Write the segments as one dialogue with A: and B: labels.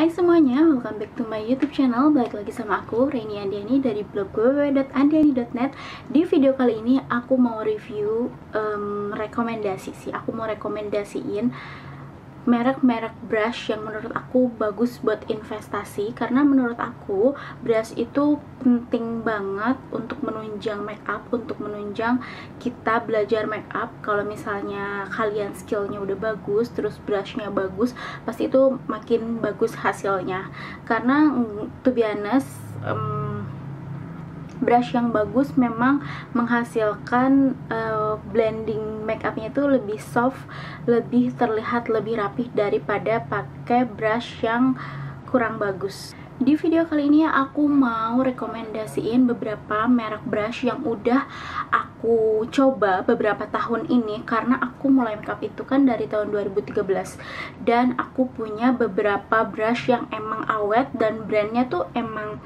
A: Hai semuanya, welcome back to my YouTube channel. Balik lagi sama aku, Reni Andiani dari blog www.andiani.net. Di video kali ini aku mau review rekomendasi sih. Aku mau rekomendasiin merek-merek brush yang menurut aku bagus buat investasi, karena menurut aku brush itu penting banget untuk menunjang makeup, untuk menunjang kita belajar makeup. Kalau misalnya kalian skillnya udah bagus, terus brushnya bagus, pasti itu makin bagus hasilnya. Karena to be honest, brush yang bagus memang menghasilkan blending makeupnya itu lebih soft, lebih terlihat lebih rapih daripada pakai brush yang kurang bagus. Di video kali ini aku mau rekomendasiin beberapa merek brush yang udah aku coba beberapa tahun ini, karena aku mulai makeup itu kan dari tahun 2013, dan aku punya beberapa brush yang emang awet dan brandnya tuh emang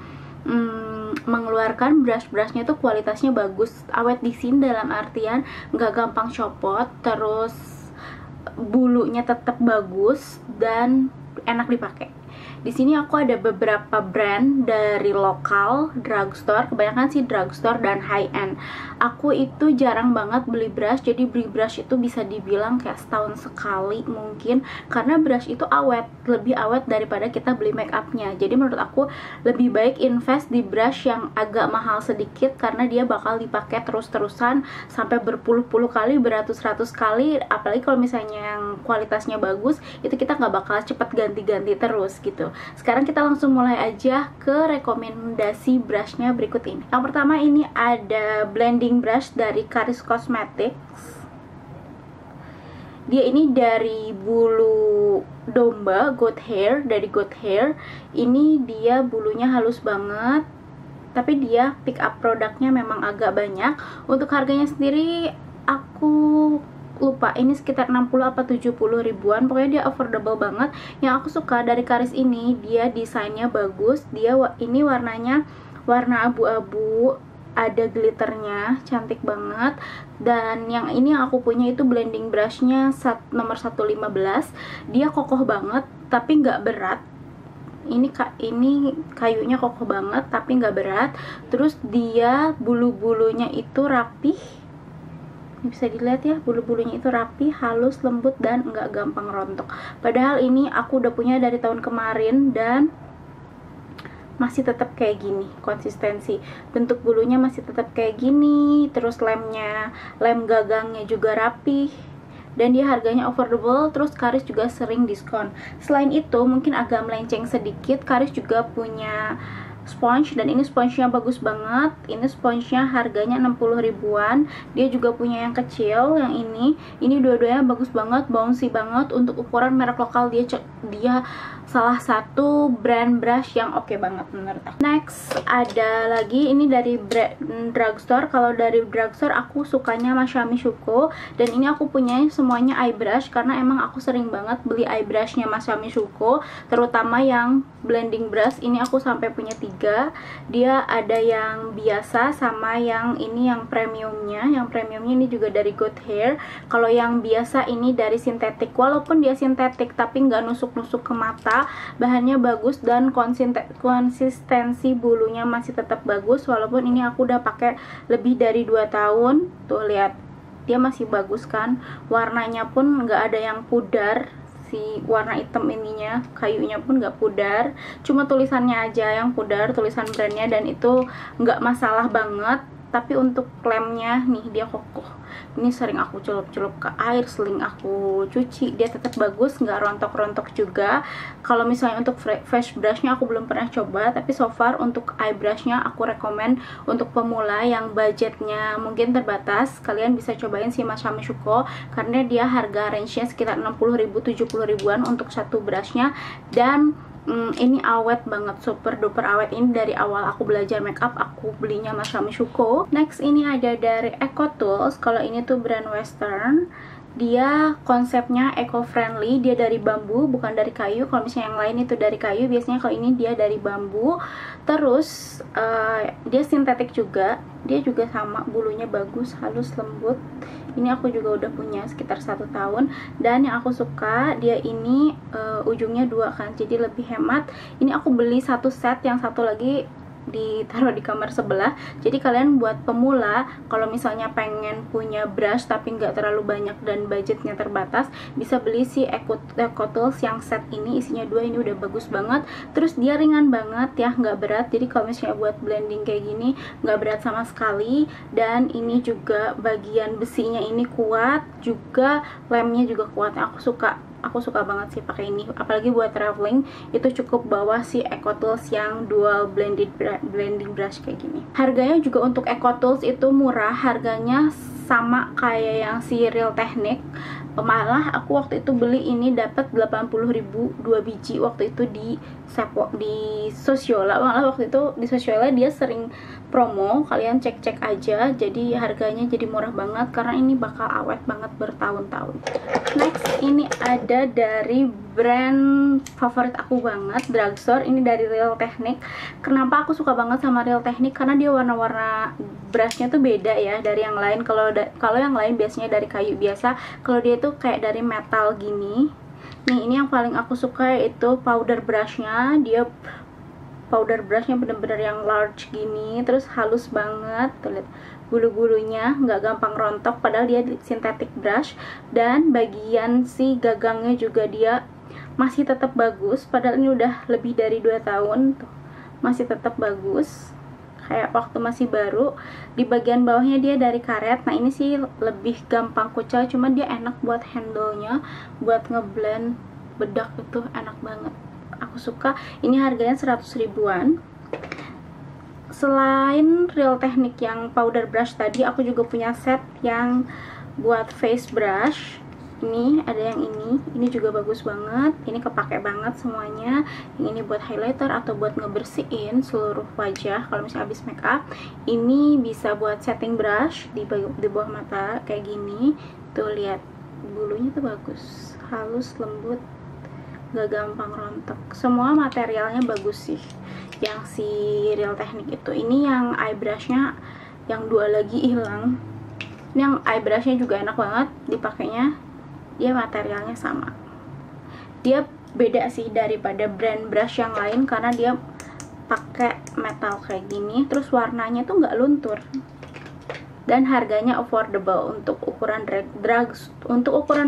A: mengeluarkan brush-brushnya tuh kualitasnya bagus, awet di sini dalam artian nggak gampang copot, terus bulunya tetap bagus dan enak dipakai. Di sini aku ada beberapa brand dari lokal drugstore, kebanyakan sih drugstore dan high end. Aku itu jarang banget beli brush, jadi beli brush itu bisa dibilang kayak setahun sekali mungkin, karena brush itu awet, lebih awet daripada kita beli make upnya. Jadi menurut aku lebih baik invest di brush yang agak mahal sedikit, karena dia bakal dipakai terus-terusan sampai berpuluh-puluh kali, beratus-ratus kali. Apalagi kalau misalnya yang kualitasnya bagus, itu kita nggak bakal cepet ganti-ganti terus gitu. Sekarang kita langsung mulai aja ke rekomendasi brushnya berikut ini. Yang pertama ini ada blending brush dari Karis Cosmetics. Dia ini dari bulu domba, goat hair, dari goat hair. Ini dia bulunya halus banget, tapi dia pick up produknya memang agak banyak. Untuk harganya sendiri aku lupa, ini sekitar 60 apa 70 ribuan, pokoknya dia affordable banget. Yang aku suka dari Karis ini, dia desainnya bagus, dia ini warnanya warna abu-abu, ada glitternya, cantik banget. Dan yang ini yang aku punya itu blending brushnya nomor 115, dia kokoh banget tapi nggak berat. Ini kayunya kokoh banget tapi nggak berat, terus dia bulu-bulunya itu rapih. Bisa dilihat ya, bulu-bulunya itu rapi, halus, lembut, dan nggak gampang rontok. Padahal ini aku udah punya dari tahun kemarin dan masih tetap kayak gini konsistensi. Bentuk bulunya masih tetap kayak gini, terus lem gagangnya juga rapi, dan dia harganya affordable. Terus Karis juga sering diskon. Selain itu mungkin agak melenceng sedikit, Karis juga punya sponge, dan ini sponsenya bagus banget. Ini sponsenya harganya 60 ribuan. Dia juga punya yang kecil, yang ini dua-duanya bagus banget, bouncy banget. Untuk ukuran merek lokal dia salah satu brand brush yang oke banget menurut aku. Next ada lagi, ini dari drugstore. Kalau dari drugstore aku sukanya Masami Shuko, dan ini aku punya semuanya eye brush, karena emang aku sering banget beli eye brushnya Masami Shuko, terutama yang blending brush. Ini aku sampai punya 3. Dia ada yang biasa sama yang ini yang premiumnya. Yang premiumnya ini juga dari Good Hair. Kalau yang biasa ini dari sintetik. Walaupun dia sintetik tapi nggak nusuk-nusuk ke mata, bahannya bagus, dan konsistensi bulunya masih tetap bagus. Walaupun ini aku udah pakai lebih dari 2 tahun. Tuh lihat, dia masih bagus kan. Warnanya pun nggak ada yang pudar. Si warna hitam ininya, kayunya pun nggak pudar, cuma tulisannya aja yang pudar, tulisan brandnya, dan itu nggak masalah banget. Tapi untuk lemnya nih, dia kokoh. Ini sering aku celup-celup ke air, sering aku cuci, dia tetap bagus, nggak rontok-rontok juga. Kalau misalnya untuk face brushnya aku belum pernah coba, tapi so far untuk eye brushnya aku rekomen untuk pemula yang budgetnya mungkin terbatas. Kalian bisa cobain si Masami Shuko, karena dia harga range-nya sekitar 60 ribu 70 ribuan untuk satu brushnya. Dan ini awet banget, super duper awet. Ini dari awal aku belajar makeup aku belinya Masami Shuko. Next ini ada dari Eco Tools. Kalau ini tuh brand western, dia konsepnya eco-friendly, dia dari bambu bukan dari kayu. Kalau misalnya yang lain itu dari kayu, biasanya kalau ini dia dari bambu. Terus dia sintetik juga, dia juga sama, bulunya bagus, halus, lembut. Ini aku juga udah punya sekitar 1 tahun, dan yang aku suka dia ini ujungnya 2 kan, jadi lebih hemat. Ini aku beli 1 set, yang satu lagi ditaruh di kamar sebelah. Jadi kalian buat pemula, kalau misalnya pengen punya brush tapi nggak terlalu banyak dan budgetnya terbatas, bisa beli si Eco Tools yang set ini, isinya 2. Ini udah bagus banget. Terus dia ringan banget ya, nggak berat. Jadi kalau misalnya buat blending kayak gini nggak berat sama sekali. Dan ini juga bagian besinya ini kuat, juga lemnya juga kuat. Aku suka banget sih pakai ini, apalagi buat traveling itu cukup bawa si Eco Tools yang dual blending brush kayak gini. Harganya juga untuk Eco Tools itu murah, harganya sama kayak yang si Real Technique. Malah aku waktu itu beli ini dapat 80.000 2 biji waktu itu di Sociola. Malah waktu itu di Sociola dia sering promo, kalian cek-cek aja. Jadi harganya jadi murah banget karena ini bakal awet banget bertahun-tahun. Next, ini ada dari brand favorit aku banget, Drugstore. Ini dari Real Technique. Kenapa aku suka banget sama Real Technique? Karena dia warna-warna brushnya tuh beda ya dari yang lain. Kalau yang lain biasanya dari kayu biasa, kalau dia tuh kayak dari metal gini. Nih, ini yang paling aku suka yaitu powder brushnya. Dia powder brushnya bener-bener yang large gini, terus halus banget. Tuh lihat, bulu-bulunya nggak gampang rontok, padahal dia synthetic brush. Dan bagian si gagangnya juga dia masih tetap bagus, padahal ini udah lebih dari 2 tahun tuh, masih tetap bagus kayak waktu masih baru. Di bagian bawahnya dia dari karet. Nah, ini sih lebih gampang kucel, cuma dia enak buat handle-nya, buat ngeblend bedak itu enak banget. Aku suka. Ini harganya 100 ribuan. Selain Real Technique yang powder brush tadi, aku juga punya set yang buat face brush. Ini ada yang ini juga bagus banget. Ini kepake banget semuanya. Yang ini buat highlighter atau buat ngebersihin seluruh wajah kalau misalnya habis make up. Ini bisa buat setting brush di bawah mata kayak gini. Tuh lihat, bulunya tuh bagus, halus, lembut, gak gampang rontok. Semua materialnya bagus sih yang si Real Technique itu. Ini yang eye brushnya yang 2 lagi hilang. Ini yang eye brushnya juga enak banget dipakainya. Dia materialnya sama. Dia beda sih daripada brand brush yang lain karena dia pakai metal kayak gini. Terus warnanya tuh nggak luntur. Dan harganya affordable untuk ukuran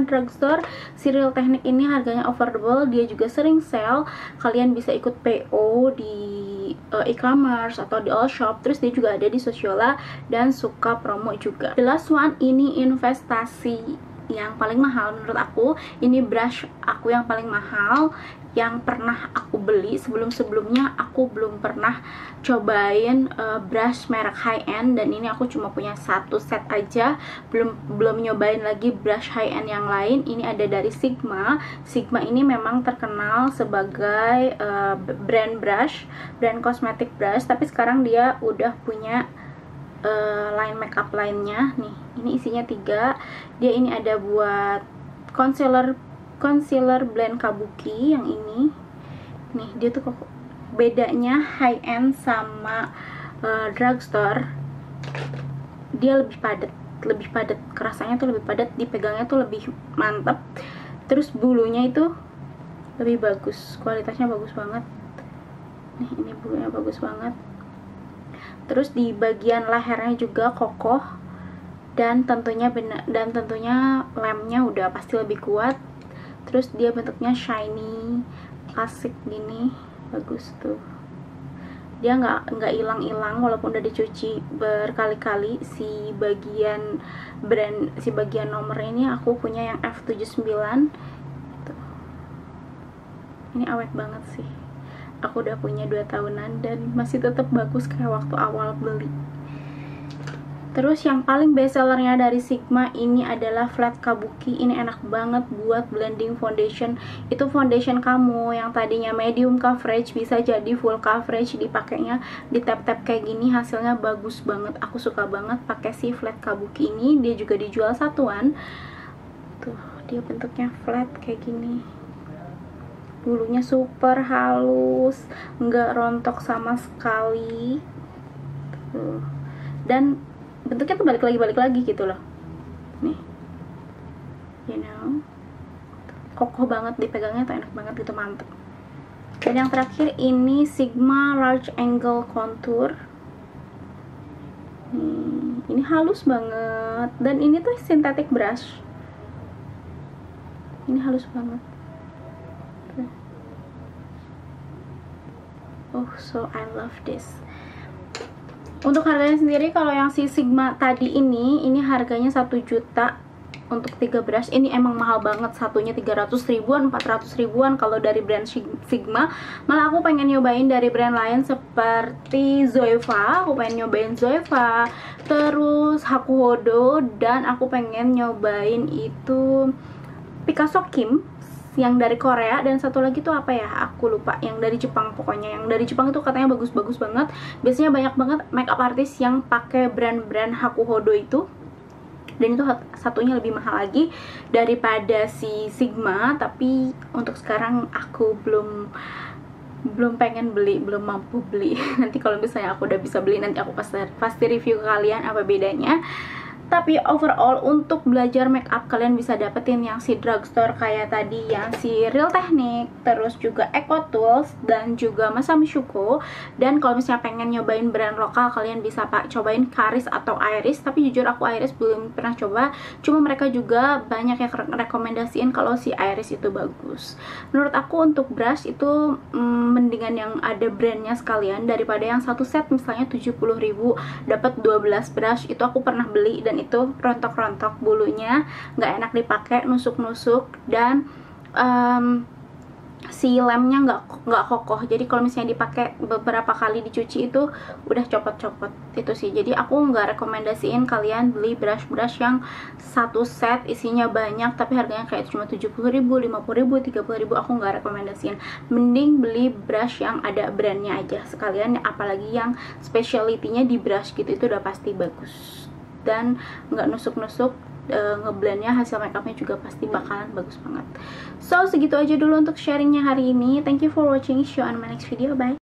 A: drugstore. Si Real Technique ini harganya affordable. Dia juga sering sale. Kalian bisa ikut PO di e-commerce atau di all shop. Terus dia juga ada di Sociola dan suka promo juga. The last one, ini investasi yang paling mahal menurut aku. Ini brush aku yang paling mahal yang pernah aku beli. Sebelumnya aku belum pernah cobain brush merek high end, dan ini aku cuma punya 1 set aja, belum nyobain lagi brush high end yang lain. Ini ada dari Sigma. Sigma ini memang terkenal sebagai brand cosmetic brush, tapi sekarang dia udah punya line makeup lainnya. Nih, ini isinya 3. Dia ini ada buat concealer blend kabuki yang ini. Nih, dia tuh bedanya high end sama drugstore. Dia lebih padat, kerasanya tuh lebih padat, dipegangnya tuh lebih mantep. Terus bulunya itu lebih bagus, kualitasnya bagus banget. Nih, ini bulunya bagus banget. Terus di bagian lehernya juga kokoh, dan tentunya lemnya udah pasti lebih kuat. Terus dia bentuknya shiny, klasik gini, bagus tuh. Dia nggak hilang-hilang walaupun udah dicuci berkali-kali. Si bagian nomor ini aku punya yang F79 tuh. Ini awet banget sih. Aku udah punya 2 tahunan dan masih tetap bagus kayak waktu awal beli. Terus yang paling best sellernya dari Sigma ini adalah Flat Kabuki. Ini enak banget buat blending foundation. Itu foundation kamu yang tadinya medium coverage bisa jadi full coverage, dipakainya di tap-tap kayak gini, hasilnya bagus banget. Aku suka banget pakai si Flat Kabuki ini. Dia juga dijual satuan. Tuh, dia bentuknya flat kayak gini. Bulunya super halus, nggak rontok sama sekali. Tuh. Dan bentuknya tuh balik lagi gitu loh. nih, you know, kokoh banget, dipegangnya tuh enak banget gitu, mantep. Dan yang terakhir ini Sigma Large Angle Contour. Ini halus banget, dan ini tuh synthetic brush. Ini halus banget. Oh, so I love this. Untuk harganya sendiri, kalau yang si Sigma tadi ini harganya 1 juta untuk 3 brush. Ini emang mahal banget, satunya 300 ribuan, 400 ribuan kalau dari brand Sigma. Malah aku pengen nyobain dari brand lain seperti Zoeva. Aku pengen nyobain Zoeva, terus Hakuhodo, dan aku pengen nyobain itu Picasso Kim yang dari Korea, dan satu lagi tuh apa ya, aku lupa, yang dari Jepang. Pokoknya yang dari Jepang itu katanya bagus-bagus banget. Biasanya banyak banget makeup artist yang pakai brand-brand Hakuhodo itu, dan itu satunya lebih mahal lagi daripada si Sigma. Tapi untuk sekarang aku belum pengen beli, belum mampu beli. Nanti kalau misalnya aku udah bisa beli, nanti aku pasti review ke kalian apa bedanya. Tapi overall untuk belajar makeup kalian bisa dapetin yang si drugstore kayak tadi, yang si Real Technique, terus juga Eco Tools, dan juga Masami Shuko. Dan kalau misalnya pengen nyobain brand lokal, kalian bisa cobain Karis atau Iris. Tapi jujur aku Iris belum pernah coba, cuma mereka juga banyak yang rekomendasiin kalau si Iris itu bagus. Menurut aku untuk brush itu mendingan yang ada brandnya sekalian daripada yang satu set misalnya 70.000 dapat 12 brush. Itu aku pernah beli dan itu rontok-rontok bulunya, nggak enak dipakai, nusuk-nusuk, dan si lemnya nggak kokoh. Jadi kalau misalnya dipakai beberapa kali dicuci itu udah copot-copot itu sih. Jadi aku nggak rekomendasiin kalian beli brush-brush yang satu set isinya banyak tapi harganya kayak cuma 70.000, 50.000, 30.000. Aku nggak rekomendasiin. Mending beli brush yang ada brandnya aja sekalian, apalagi yang specialty-nya di brush gitu, itu udah pasti bagus dan nggak nusuk-nusuk. Ngeblendnya, hasil makeupnya juga pasti bakalan bagus banget. So segitu aja dulu untuk sharingnya hari ini. Thank you for watching. See you on my next video. Bye.